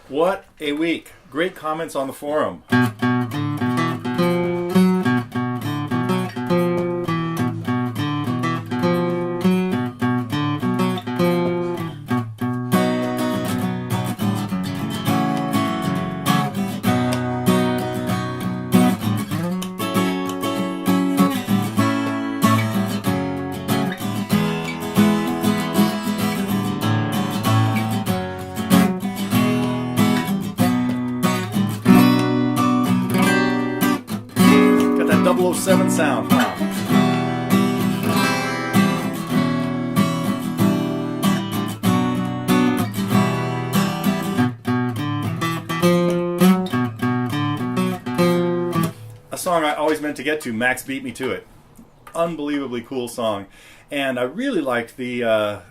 What a week. Great comments on the forum. Got that 007 sound, huh? A song I always meant to get to. Max beat me to it. Unbelievably cool song, and I really liked the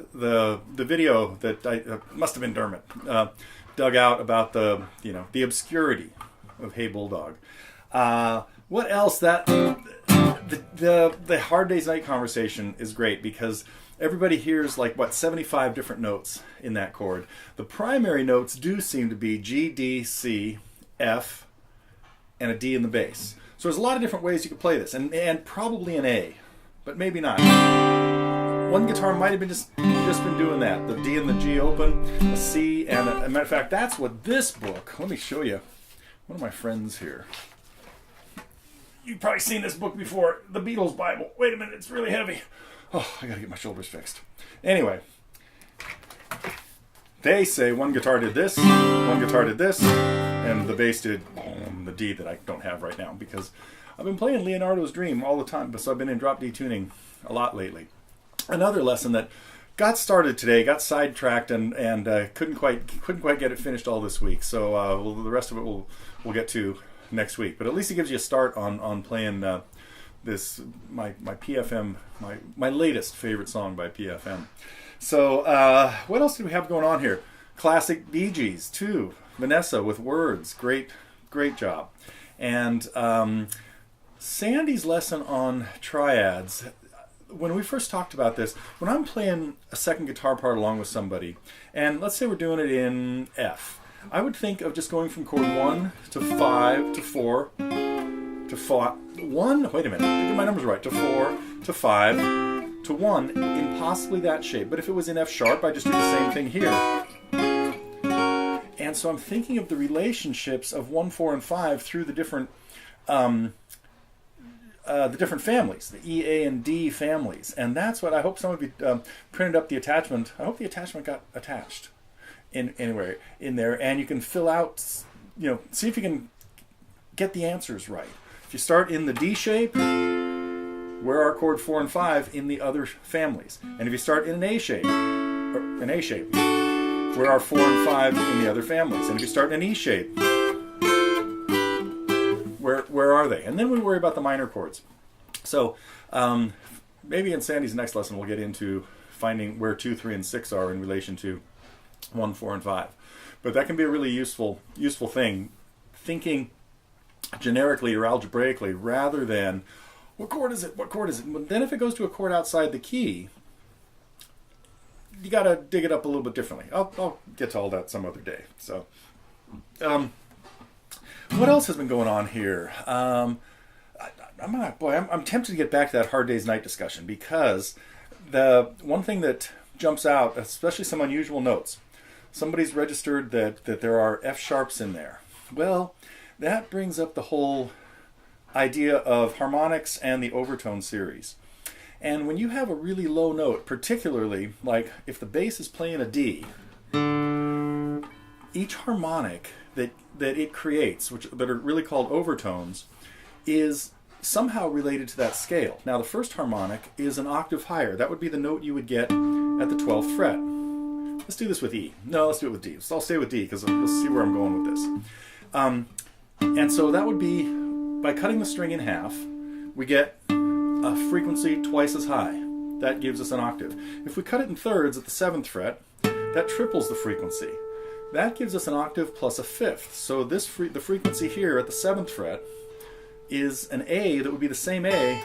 video that must have been Dermot dug out about the obscurity of Hey Bulldog. What else? That the Hard Day's Night conversation is great because everybody hears 75 different notes in that chord. The primary notes do seem to be G, D, C, F, and a D in the bass. So there's a lot of different ways you could play this, and probably an A, but maybe not. One guitar might have been just been doing that. The D and the G open, a C, and a matter of fact, that's what this book. Let me show you. One of my friends here. You've probably seen this book before, the Beatles Bible. Wait a minute, it's really heavy. Oh, I gotta get my shoulders fixed. Anyway, they say one guitar did this, one guitar did this, and the bass did the D that I don't have right now because I've been playing Leonardo's Dream all the time, so I've been in drop D tuning a lot lately. Another lesson that got started today, got sidetracked, and couldn't quite get it finished all this week. So the rest of it we'll get to next week. But at least it gives you a start on playing this my PFM, my latest favorite song by PFM. So what else do we have going on here? Classic Bee Gees too. Vanessa with Words, great job. And Sandy's lesson on triads. When we first talked about this, when I'm playing a second guitar part along with somebody, and let's say we're doing it in F, I would think of just going from chord 1 to 5 to 4 to 1. Wait a minute, get my numbers right. To 4 to 5 to 1 in possibly that shape. But if it was in F sharp, I just do the same thing here. And so I'm thinking of the relationships of 1, 4, and 5 through the different families, the E, A, and D families. And that's what I hope some of you printed up the attachment. I hope the attachment got attached anywhere in there, and you can fill out, see if you can get the answers right. If you start in the D shape, where are chord 4 and 5 in the other families? And if you start in an A shape, where are 4 and 5 in the other families? And if you start in an E shape, where are they? And then we worry about the minor chords. So maybe in Sandy's next lesson we'll get into finding where 2, 3, and 6 are in relation to 1, 4, and 5. But that can be a really useful thing, thinking generically or algebraically rather than what chord is it? But then if it goes to a chord outside the key, you got to dig it up a little bit differently. I'll get to all that some other day. So, what else has been going on here? I'm tempted to get back to that Hard Day's Night discussion because the one thing that jumps out, especially some unusual notes. Somebody's registered that there are F sharps in there. Well, that brings up the whole idea of harmonics and the overtone series. And when you have a really low note, particularly like if the bass is playing a D, each harmonic that it creates, that are really called overtones, is somehow related to that scale. Now the first harmonic is an octave higher. That would be the note you would get at the 12th fret. Let's do this with E. No, let's do it with D. So I'll stay with D because you'll see where I'm going with this. And so that would be, by cutting the string in half, we get a frequency twice as high. That gives us an octave. If we cut it in thirds at the 7th fret, that triples the frequency. That gives us an octave plus a fifth. So the frequency here at the 7th fret is an A that would be the same A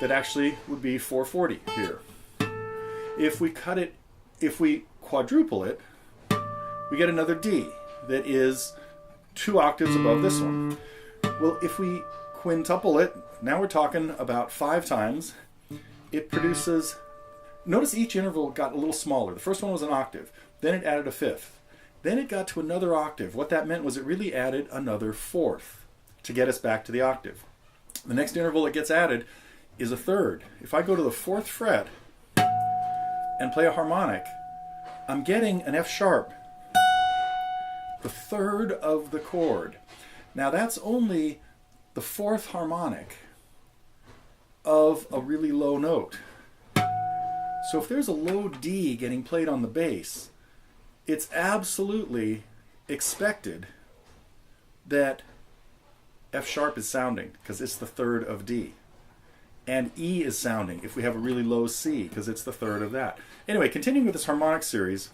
that actually would be 440 here. If we quadruple it, we get another D. that is 2 octaves above this one. Well, if we quintuple it, now we're talking about 5 times. It produces, notice each interval got a little smaller. The first one was an octave, then it added a 5th. Then it got to another octave. What that meant was it really added another 4th to get us back to the octave. The next interval that gets added is a 3rd. If I go to the 4th fret and play a harmonic, I'm getting an F sharp, the 3rd of the chord. Now that's only the 4th harmonic of a really low note. So if there's a low D getting played on the bass, it's absolutely expected that F sharp is sounding because it's the 3rd of D. And E is sounding if we have a really low C because it's the 3rd of that. Anyway, continuing with this harmonic series,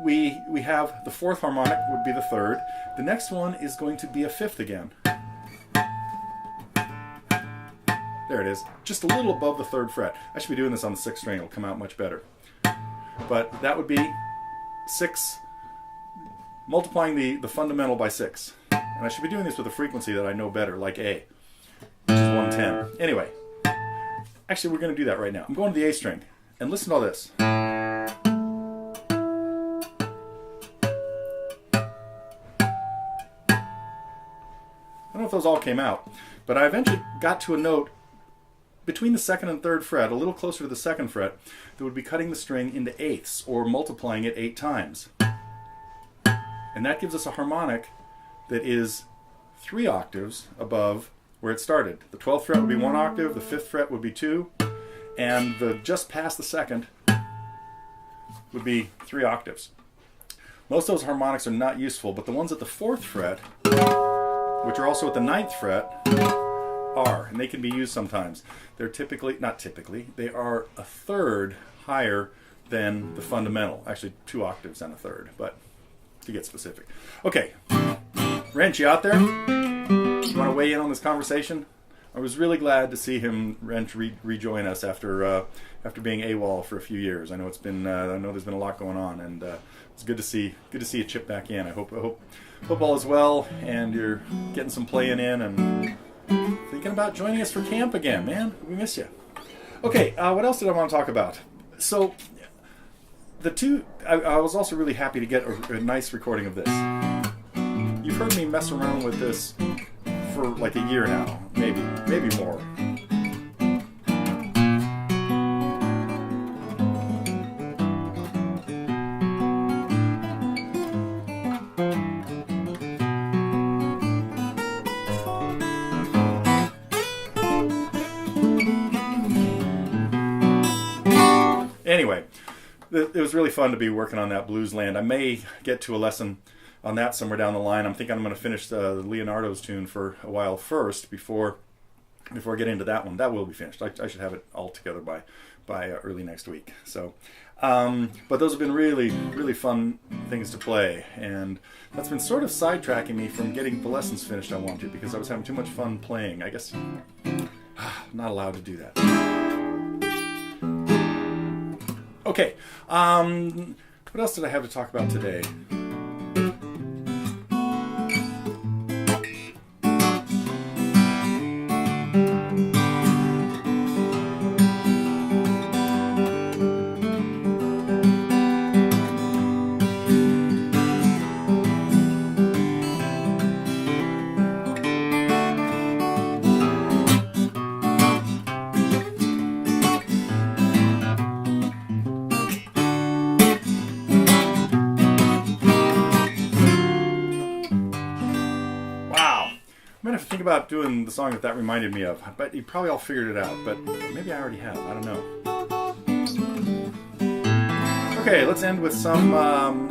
we have the 4th harmonic would be the 3rd. The next one is going to be a 5th again. There it is, just a little above the 3rd fret. I should be doing this on the 6th string, it'll come out much better. But that would be 6, multiplying the fundamental by 6. And I should be doing this with a frequency that I know better, like A, which is 110. Anyway, actually we're going to do that right now. I'm going to the A string, and listen to all this. I don't know if those all came out, but I eventually got to a note between the 2nd and 3rd fret, a little closer to the 2nd fret, that would be cutting the string into 8ths, or multiplying it 8 times. And that gives us a harmonic that is 3 octaves above where it started. The 12th fret would be 1 octave, the 5th fret would be 2, and the just past the 2nd would be 3 octaves. Most of those harmonics are not useful, but the ones at the 4th fret, which are also at the 9th fret, are, and they can be used sometimes. They're typically, not typically, they are a 3rd higher than the fundamental. Actually, 2 octaves and a 3rd, but to get specific. Okay, Wrench, you out there? You want to weigh in on this conversation? I was really glad to see him, Wrench, rejoin us after being AWOL for a few years. I know it's been, I know there's been a lot going on, and it's good to see you chip back in. I hope all is well, and you're getting some playing in, and thinking about joining us for camp again, man. We miss you. Okay, what else did I want to talk about? So, I was also really happy to get a nice recording of this. You've heard me mess around with this for like a year now, maybe more. Anyway, it was really fun to be working on that Blues Land. I may get to a lesson on that somewhere down the line. I'm thinking I'm going to finish the Leonardo's tune for a while first before I get into that one. That will be finished. I should have it all together by early next week. So, but those have been really, really fun things to play, and that's been sort of sidetracking me from getting the lessons finished I wanted because I was having too much fun playing. I guess I'm not allowed to do that. Okay, what else did I have to talk about today? About doing the song that reminded me of, but you probably all figured it out, but maybe I already have, I don't know. Okay, let's end with some,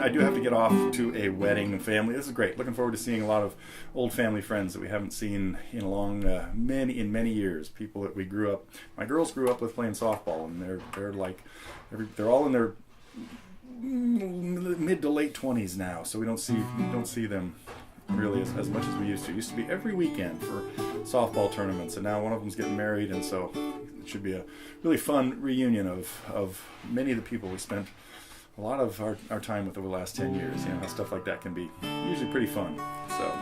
I do have to get off to a wedding and family. This is great, looking forward to seeing a lot of old family friends that we haven't seen in a long, many years, people that we grew up, my girls grew up with playing softball, and they're like, they're all in their mid to late 20s now, so we don't see them really as much as we used to. It used to be every weekend for softball tournaments, and now one of them's getting married, and so it should be a really fun reunion of many of the people we spent a lot of our time with over the last 10 years. You know, how stuff like that can be usually pretty fun. So.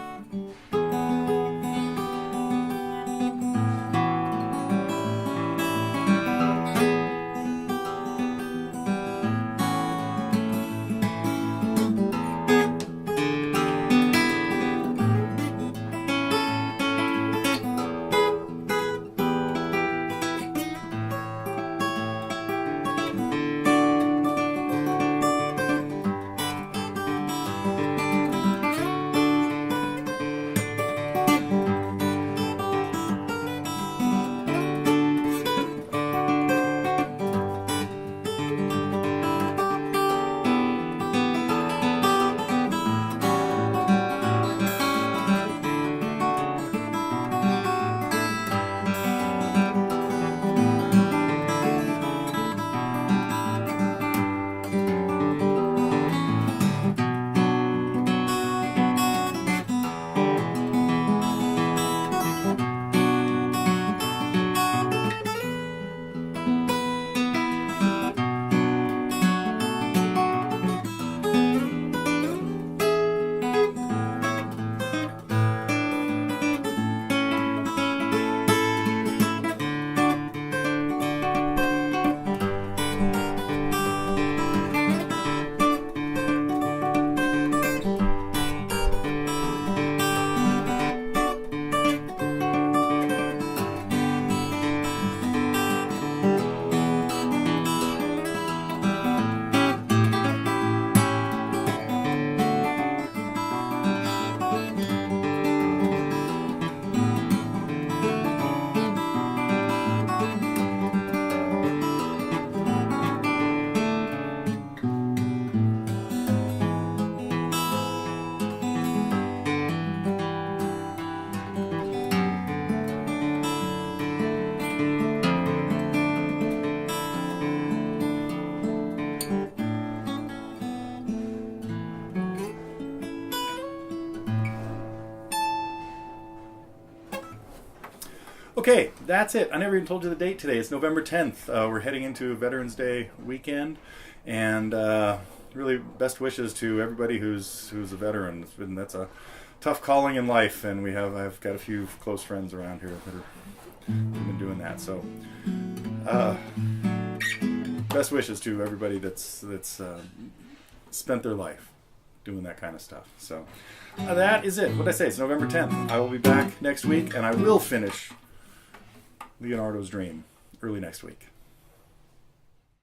Okay, that's it. I never even told you the date today. It's November 10th. We're heading into Veterans Day weekend, and really best wishes to everybody who's a veteran. That's a tough calling in life, and I've got a few close friends around here that have been doing that. So, best wishes to everybody that's spent their life doing that kind of stuff. So, that is it. What did I say? It's November 10th. I will be back next week, and I will finish Leonardo's Dream early next week.